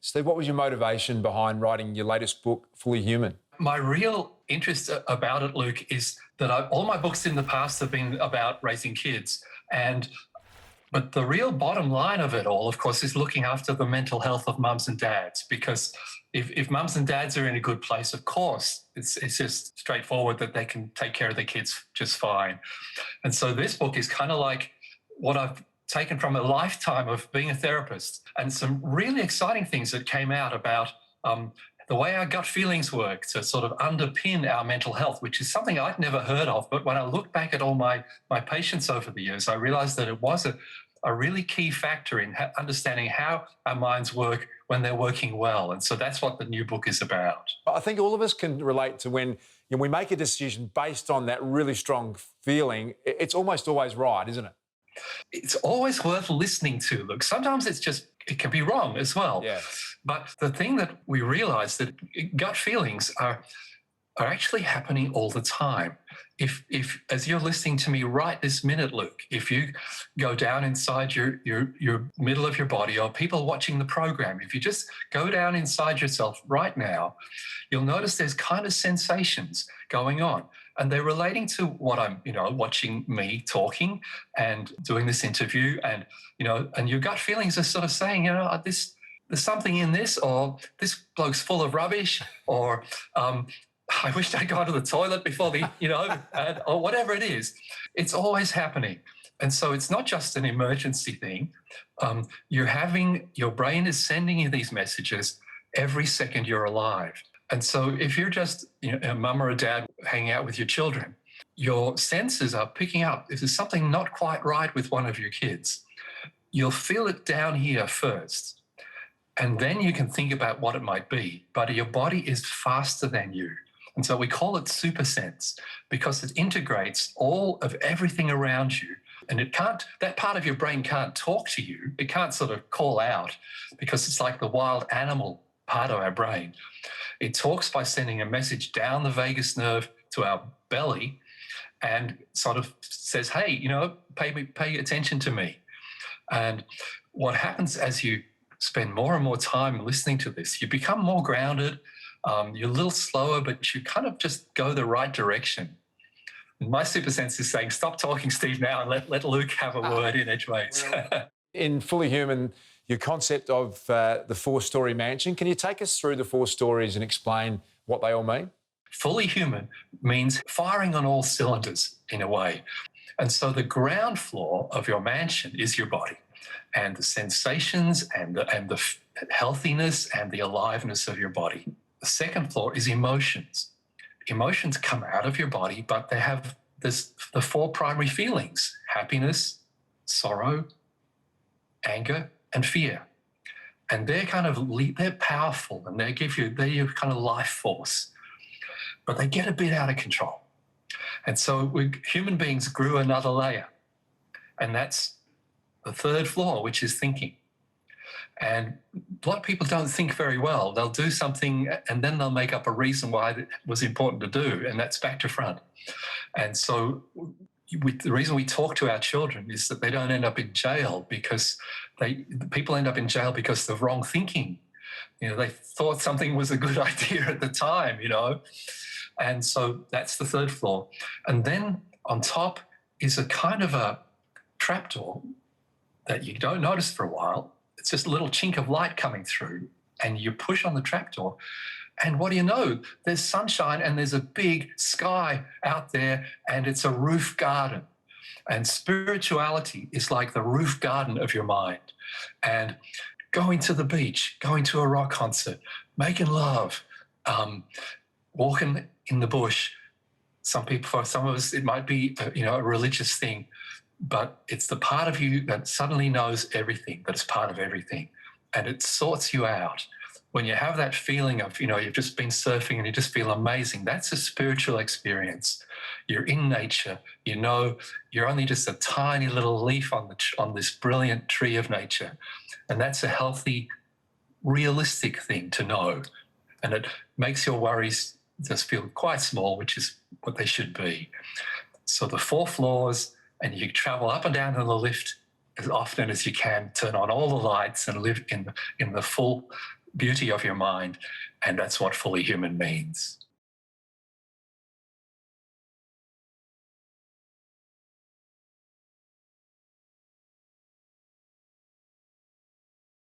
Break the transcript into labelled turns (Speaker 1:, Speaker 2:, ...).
Speaker 1: Steve, what was your motivation behind writing your latest book, Fully Human?
Speaker 2: My real interest about it, Luke, is that all my books in the past have been about raising kids. But the real bottom line of it all, of course, is looking after the mental health of mums and dads. Because if mums and dads are in a good place, of course, it's just straightforward that they can take care of their kids just fine. And so this book is kind of like what I've taken from a lifetime of being a therapist, and some really exciting things that came out about the way our gut feelings work to sort of underpin our mental health, which is something I'd never heard of. But when I look back at all my patients over the years, I realized that it was a really key factor in understanding how our minds work when they're working well. And so that's what the new book is about.
Speaker 1: I think all of us can relate to when we make a decision based on that really strong feeling. It's almost always right, isn't it?
Speaker 2: It's always worth listening to. Look, sometimes it can be wrong as well.
Speaker 1: Yeah.
Speaker 2: But the thing that we realize that gut feelings are actually happening all the time. If as you're listening to me right this minute, Luke, if you go down inside your middle of your body, or people watching the program, if you just go down inside yourself right now, you'll notice there's kind of sensations going on. And they're relating to what I'm, watching me talking and doing this interview, and your gut feelings are sort of saying, there's something in this, or this bloke's full of rubbish, or I wished I'd gone to the toilet before or whatever it is. It's always happening. And so it's not just an emergency thing. Your brain is sending you these messages every second you're alive. And so if you're just a mum or a dad hanging out with your children, your senses are picking up if there's something not quite right with one of your kids. You'll feel it down here first, and then you can think about what it might be. But your body is faster than you. And so we call it supersense, because it integrates all of everything around you. And that part of your brain can't talk to you. It can't sort of call out, because it's like the wild animal part of our brain. It talks by sending a message down the vagus nerve to our belly and sort of says, hey, pay attention to me. And what happens as you spend more and more time listening to this, you become more grounded. You're a little slower, but you kind of just go the right direction. And my super sense is saying, stop talking, Steve, now, and let Luke have a word in edgeways.
Speaker 1: In Fully Human, your concept of the 4-story mansion, can you take us through the 4 stories and explain what they all mean?
Speaker 2: Fully human means firing on all cylinders, in a way. And so the ground floor of your mansion is your body, and the sensations and the healthiness and the aliveness of your body. The second floor is emotions. Emotions come out of your body, but they have the 4 primary feelings: happiness, sorrow, anger, and fear. And they're they're powerful, and they're your kind of life force. But they get a bit out of control. And so human beings grew another layer. And that's the 3rd floor, which is thinking. And a lot of people don't think very well. They'll do something and then they'll make up a reason why it was important to do, and that's back to front. And so the reason we talk to our children is that they don't end up in jail, because people end up in jail because of wrong thinking. They thought something was a good idea at the time, And so that's the 3rd floor. And then on top is a kind of a trapdoor that you don't notice for a while. It's just a little chink of light coming through, and you push on the trapdoor, and what do you know? There's sunshine and there's a big sky out there, and it's a roof garden. And spirituality is like the roof garden of your mind. And going to the beach, going to a rock concert, making love, walking in the bush. For some of us, it might be a religious thing, but it's the part of you that suddenly knows everything, that is part of everything, and it sorts you out. When you have that feeling of, you've just been surfing and you just feel amazing, that's a spiritual experience. You're in nature, you're only just a tiny little leaf on this brilliant tree of nature. And that's a healthy, realistic thing to know. And it makes your worries just feel quite small, which is what they should be. So the 4 floors, and you travel up and down in the lift as often as you can, turn on all the lights and live in the full beauty of your mind. And that's what fully human means.